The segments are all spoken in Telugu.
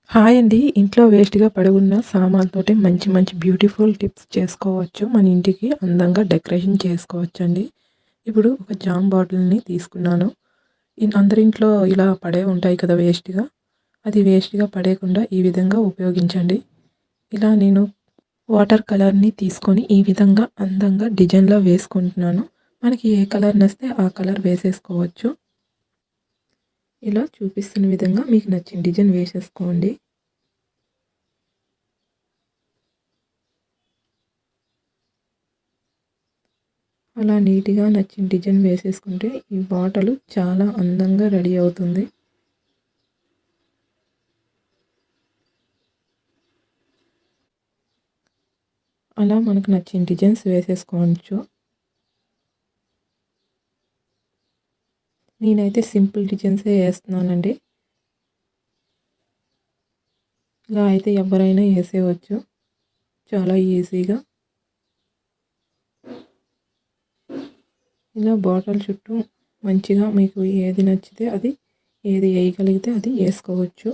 హాయ్ అండి. ఇంట్లో వేస్ట్‌గా పడి ఉన్న సామాన్లతోటి మంచి మంచి బ్యూటిఫుల్ టిప్స్ చేసుకోవచ్చు. మన ఇంటికి అందంగా డెకరేషన్ చేసుకోవచ్చండి. ఇప్పుడు ఒక జామ్ బాటిల్‌ని తీసుకున్నాను. అందరింట్లో ఇలా పడే ఉంటాయి కదా వేస్ట్‌గా. అది వేస్ట్‌గా పడేయకుండా ఈ విధంగా ఉపయోగించండి. ఇలా నేను వాటర్ కలర్‌ని తీసుకొని ఈ విధంగా అందంగా డిజైన్‌లో వేసుకుంటున్నాను. మనకి ఏ కలర్ నచ్చితే ఆ కలర్ వేసేసుకోవచ్చు. ఇలా చూపిస్తున్న విధంగా మీకు నచ్చిన డిజైన్ వేసేసుకోండి. అలా నీట్‌గా నచ్చిన డిజైన్ వేసేసుకుంటే ఈ బాటలు చాలా అందంగా రెడీ అవుతుంది. అలా మనకు నచ్చిన డిజైన్స్ వేసేసుకోవచ్చు. నేనైతే సింపుల్ డిజైన్సే ఏస్తున్నానండి. ఇలా అయితే ఎవరైనా ఏసేయవచ్చు చాలా ఈజీగా. ఇలా బాటల్ చుట్టూ మంచిగా మీకు ఏది నచ్చితే అది, ఏది ఏయగలిగితే అది ఏసుకోవచ్చు.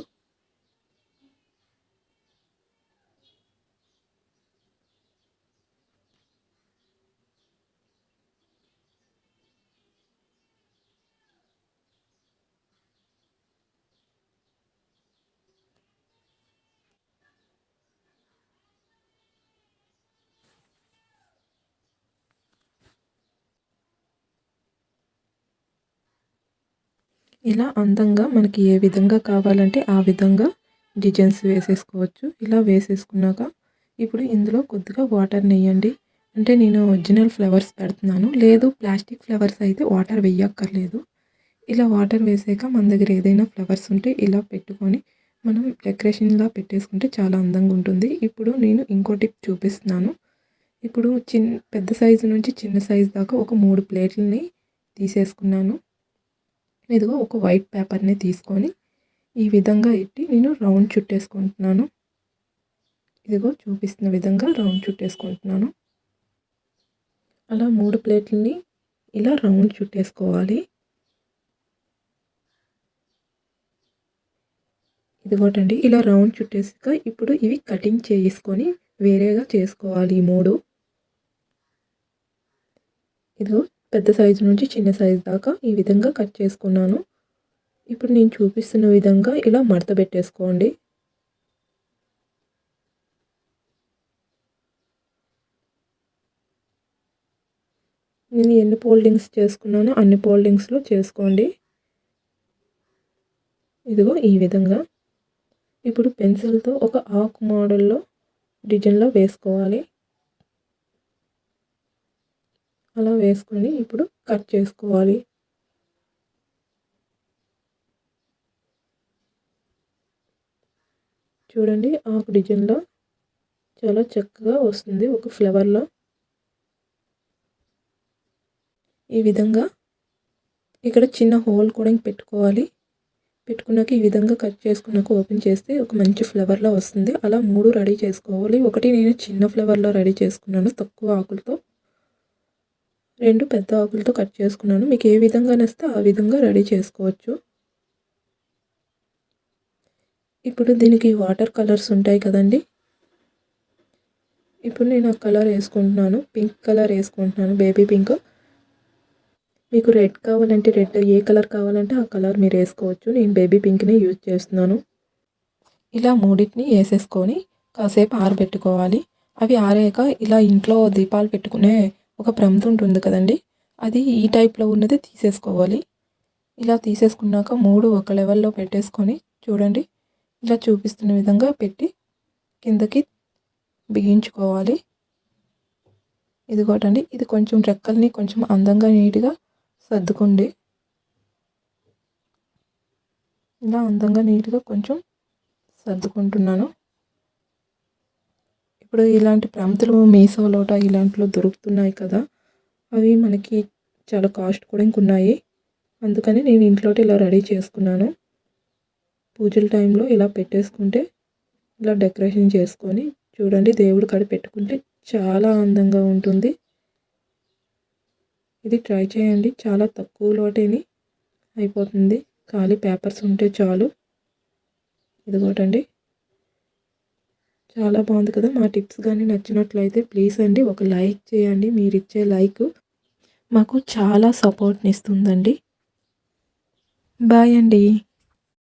ఇలా అందంగా మనకి ఏ విధంగా కావాలంటే ఆ విధంగా డిజైన్స్ వేసేసుకోవచ్చు. ఇలా వేసేసుకున్నాక ఇప్పుడు ఇందులో కొద్దిగా వాటర్‌నెయ్యండి. అంటే నేను ఒరిజినల్ ఫ్లవర్స్ పెడుతున్నాను. లేదు ప్లాస్టిక్ ఫ్లవర్స్ అయితే వాటర్ వెయ్యక్కర్లేదు. ఇలా వాటర్ వేసాక మన దగ్గర ఏదైనా ఫ్లవర్స్ ఉంటే ఇలా పెట్టుకొని మనం డెకరేషన్‌లా పెట్టేసుకుంటే చాలా అందంగా ఉంటుంది. ఇప్పుడు నేను ఇంకో టిప్ చూపిస్తున్నాను. ఇప్పుడు పెద్ద సైజు నుంచి చిన్న సైజు దాకా ఒక 3 ప్లేట్లని తీసేసుకున్నాను. ఇదిగో ఒక వైట్ పేపర్‌ని తీసుకొని ఈ విధంగా ఎట్టి నేను రౌండ్ చుట్టేసుకుంటున్నాను. ఇదిగో చూపిస్తున్న విధంగా రౌండ్ చుట్టేసుకుంటున్నాను. అలా 3 ప్లేట్లని ఇలా రౌండ్ చుట్టేసుకోవాలి. ఇదిగోటండి ఇలా రౌండ్ చుట్టేసాక ఇప్పుడు ఇవి కటింగ్ చేసుకొని వేరేగా చేసుకోవాలి ఈ 3. ఇదిగో పెద్ద సైజు నుంచి చిన్న సైజు దాకా ఈ విధంగా కట్ చేసుకున్నాను. ఇప్పుడు నేను చూపిస్తున్న విధంగా ఇలా మడత పెట్టేసుకోండి. నేను ఎన్ని ఫోల్డింగ్స్ చేసుకున్నానో అన్ని ఫోల్డింగ్స్‌లో చేసుకోండి. ఇదిగో ఈ విధంగా. ఇప్పుడు పెన్సిల్‌తో ఒక ఆకు మోడల్‌లో డిజైన్‌లో వేసుకోవాలి. అలా వేసుకొని ఇప్పుడు కట్ చేసుకోవాలి. చూడండి ఆకు డిజైన్‌లో చాలా చక్కగా వస్తుంది ఒక ఫ్లవర్‌లో. ఈ విధంగా ఇక్కడ చిన్న హోల్ కూడా పెట్టుకోవాలి. పెట్టుకున్నాక ఈ విధంగా కట్ చేసుకున్నాక ఓపెన్ చేస్తే ఒక మంచి ఫ్లవర్‌లా వస్తుంది. అలా 3 రెడీ చేసుకోవాలి. ఒకటి నేను చిన్న ఫ్లవర్‌లో రెడీ చేసుకున్నాను తక్కువ ఆకులతో. 2 పెద్ద ఆకులతో కట్ చేసుకున్నాను. మీకు ఏ విధంగా నచ్చితే ఆ విధంగా రెడీ చేసుకోవచ్చు. ఇప్పుడు దీనికి వాటర్ కలర్స్ ఉంటాయి కదండీ! ఇప్పుడు నేను ఆ కలర్ ఏసుకుంటున్నాను. పింక్ కలర్ ఏసుకుంటున్నాను. Baby pink. మీకు రెడ్ కావాలంటే రెడ్, ఏ కలర్ కావాలంటే ఆ కలర్ మీరు ఏసుకోవచ్చు. నేను బేబీ పింక్‌ని యూజ్ చేస్తున్నాను. ఇలా మూడిటిని ఏసేసుకొని కాసేపు ఆరబెట్టుకోవాలి. అవి ఆరాక ఇలా ఇంట్లో దీపాలు పెట్టుకునే ఒక ప్రమిద ఉంటుంది కదండీ! అది ఈ టైప్‌లో ఉన్నది తీసేసుకోవాలి. ఇలా తీసేసుకున్నాక 3 ఒక లెవెల్‌లో పెట్టేసుకొని చూడండి. ఇలా చూపిస్తున్న విధంగా పెట్టి కిందకి బిగించుకోవాలి. ఇదిగోటండి. ఇది కొంచెం రెక్కల్ని కొంచెం అందంగా నీట్‌గా సర్దుకోండి. ఇలా అందంగా నీట్‌గా కొంచెం సర్దుకుంటున్నాను. ఇప్పుడు ఇలాంటి ప్రమిదలు మీషోలోట ఇలాంటిలో దొరుకుతున్నాయి కదా! అవి మనకి చాలా కాస్ట్ కూడా ఇంకున్నాయి. అందుకని నేను ఇంట్లోనే ఇలా రెడీ చేసుకున్నాను. పూజల టైంలో ఇలా పెట్టేసుకుంటే ఇలా డెకరేషన్ చేసుకొని చూడండి దేవుడి కాడ పెట్టుకుంటే చాలా అందంగా ఉంటుంది. ఇది ట్రై చేయండి. చాలా తక్కువలోటేని అయిపోతుంది. ఖాళీ పేపర్స్ ఉంటే చాలు. ఇదిగోటండి. చాలా బాగుంది కదా. మా టిప్స్ కానీ నచ్చినట్లయితే ప్లీజ్ అండి ఒక లైక్ చేయండి. మీరిచ్చే లైక్ మాకు చాలా సపోర్ట్ని ఇస్తుందండి. బాయ్ అండి.